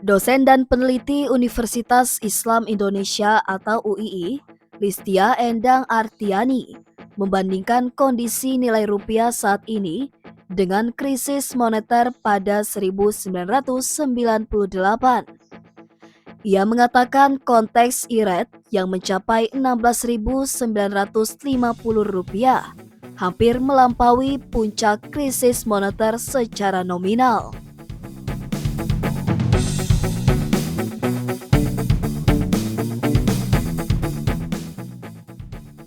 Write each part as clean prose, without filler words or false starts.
Dosen dan peneliti Universitas Islam Indonesia atau UII, Listia Endang Artiani, membandingkan kondisi nilai rupiah saat ini dengan krisis moneter pada 1998. Ia mengatakan konteks IRET yang mencapai Rp16.950 hampir melampaui puncak krisis moneter secara nominal.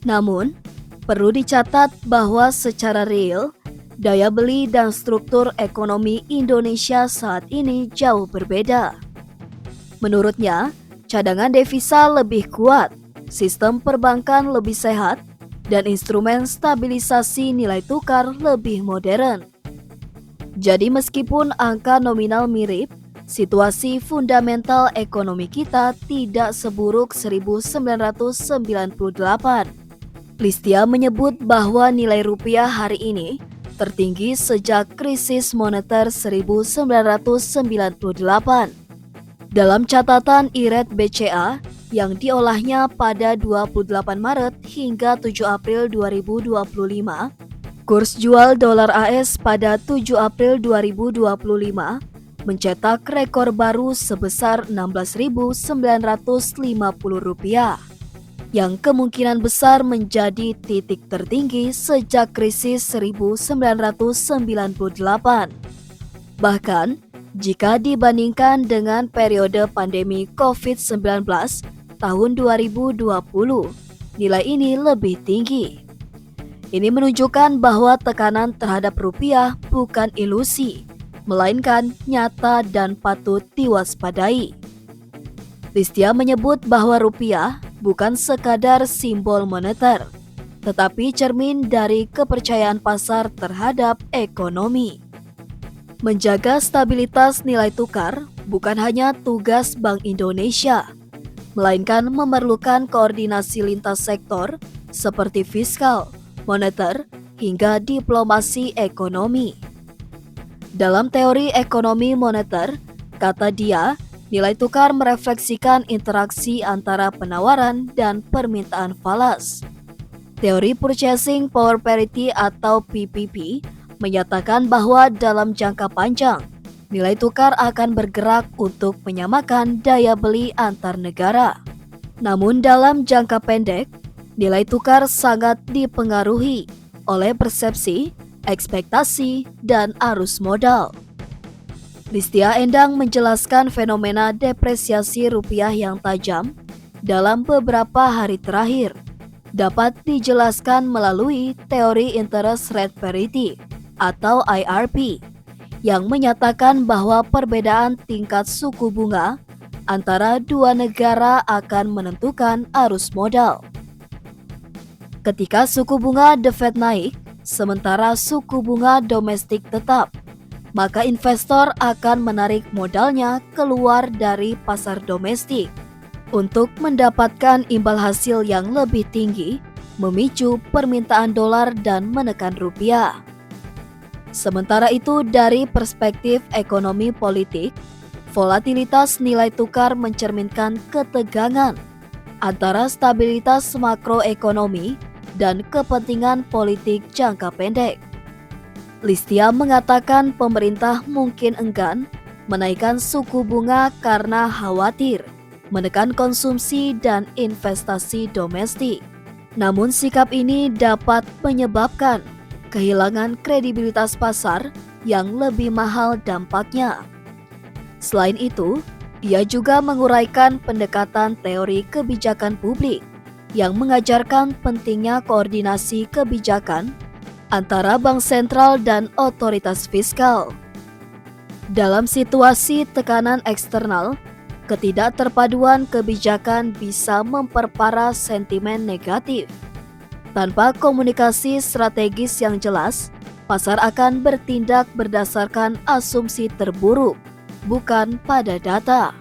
Namun, perlu dicatat bahwa secara real, daya beli dan struktur ekonomi Indonesia saat ini jauh berbeda. Menurutnya, cadangan devisa lebih kuat, sistem perbankan lebih sehat, dan instrumen stabilisasi nilai tukar lebih modern. Jadi meskipun angka nominal mirip, situasi fundamental ekonomi kita tidak seburuk 1998. Listia menyebut bahwa nilai rupiah hari ini tertinggi sejak krisis moneter 1998. Dalam catatan IRET BCA yang diolahnya pada 28 Maret hingga 7 April 2025, kurs jual dolar AS pada 7 April 2025 mencetak rekor baru sebesar Rp16.950, yang kemungkinan besar menjadi titik tertinggi sejak krisis 1998. Bahkan, jika dibandingkan dengan periode pandemi COVID-19 tahun 2020, nilai ini lebih tinggi. Ini menunjukkan bahwa tekanan terhadap rupiah bukan ilusi, melainkan nyata dan patut diwaspadai. Listia menyebut bahwa rupiah bukan sekadar simbol moneter, tetapi cermin dari kepercayaan pasar terhadap ekonomi. Menjaga stabilitas nilai tukar bukan hanya tugas Bank Indonesia, melainkan memerlukan koordinasi lintas sektor seperti fiskal, moneter, hingga diplomasi ekonomi. Dalam teori ekonomi moneter, kata dia, nilai tukar merefleksikan interaksi antara penawaran dan permintaan falas. Teori Purchasing Power Parity atau PPP menyatakan bahwa dalam jangka panjang, nilai tukar akan bergerak untuk menyamakan daya beli antar negara. Namun dalam jangka pendek, nilai tukar sangat dipengaruhi oleh persepsi, ekspektasi, dan arus modal. Listia Endang menjelaskan fenomena depresiasi rupiah yang tajam dalam beberapa hari terakhir dapat dijelaskan melalui teori interest rate parity atau IRP yang menyatakan bahwa perbedaan tingkat suku bunga antara dua negara akan menentukan arus modal. Ketika suku bunga The Fed naik, sementara suku bunga domestik tetap, maka investor akan menarik modalnya keluar dari pasar domestik untuk mendapatkan imbal hasil yang lebih tinggi, memicu permintaan dolar dan menekan rupiah. Sementara itu, dari perspektif ekonomi politik, volatilitas nilai tukar mencerminkan ketegangan antara stabilitas makroekonomi dan kepentingan politik jangka pendek. Listia mengatakan pemerintah mungkin enggan menaikkan suku bunga karena khawatir menekan konsumsi dan investasi domestik. Namun sikap ini dapat menyebabkan kehilangan kredibilitas pasar yang lebih mahal dampaknya. Selain itu, ia juga menguraikan pendekatan teori kebijakan publik yang mengajarkan pentingnya koordinasi kebijakan antara bank sentral dan otoritas fiskal. Dalam situasi tekanan eksternal, ketidakterpaduan kebijakan bisa memperparah sentimen negatif. Tanpa komunikasi strategis yang jelas, pasar akan bertindak berdasarkan asumsi terburuk, bukan pada data.